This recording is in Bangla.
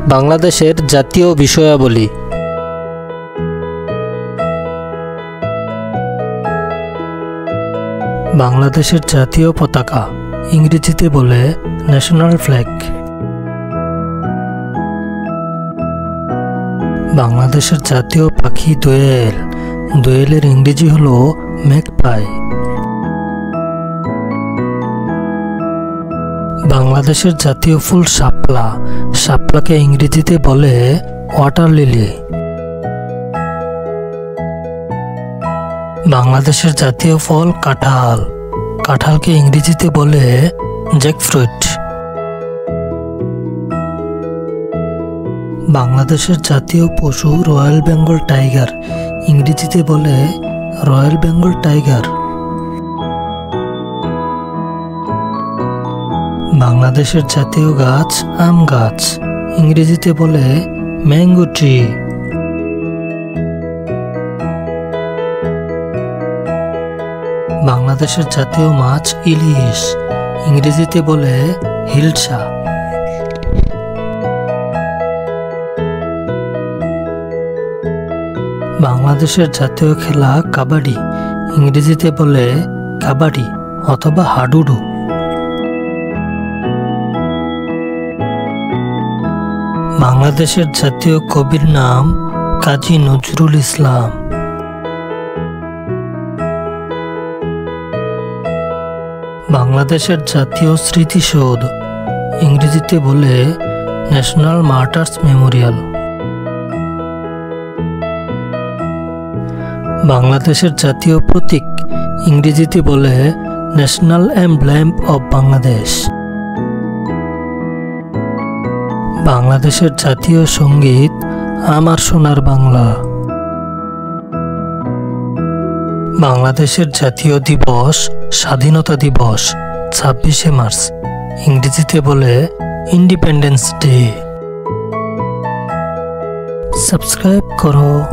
বাংলাদেশের জাতীয় বিষয়াবলী। বাংলাদেশের জাতীয় পতাকা ইংরেজিতে বলে ন্যাশনাল ফ্ল্যাগ। বাংলাদেশের জাতীয় পাখি দোয়েল, দোয়েলের ইংরেজি হলো ম্যাগপাই। বাংলাদেশের জাতীয় ফুল শাপলা, শাপলাকে ইংরেজিতে বলে ওয়াটার লিলি। বাংলাদেশের জাতীয় ফল কাঁঠাল, কাঁঠালকে ইংরেজিতে বলে জ্যাকফ্রুট। বাংলাদেশের জাতীয় পশু রয়্যাল বেঙ্গল টাইগার, ইংরেজিতে বলে রয়্যাল বেঙ্গল টাইগার। বাংলাদেশের জাতীয় গাছ আম গাছ, ইংরেজিতে বলে ম্যাঙ্গো ট্রি। বাংলাদেশের জাতীয় মাছ ইলিশ, ইংরেজিতে বলে হিলসা। বাংলাদেশের জাতীয় খেলা কাবাডি, ইংরেজিতে বলে কাবাডি অথবা হাডুডু। বাংলাদেশের জাতীয় কবির নাম কাজী নজরুল ইসলাম। বাংলাদেশের জাতীয় স্মৃতিসৌধ, ইংরেজিতে বলে ন্যাশনাল মার্টার্স মেমোরিয়াল। বাংলাদেশের জাতীয় প্রতীক, ইংরেজিতে বলে ন্যাশনাল এমব্লেম অব বাংলাদেশ। বাংলাদেশের জাতীয় সঙ্গীত আমার সোনার বাংলা। বাংলাদেশের জাতীয় দিবস স্বাধীনতা দিবস 26শে মার্চ, ইংরেজিতে বলে ইন্ডিপেন্ডেন্স ডে। সাবস্ক্রাইব করো।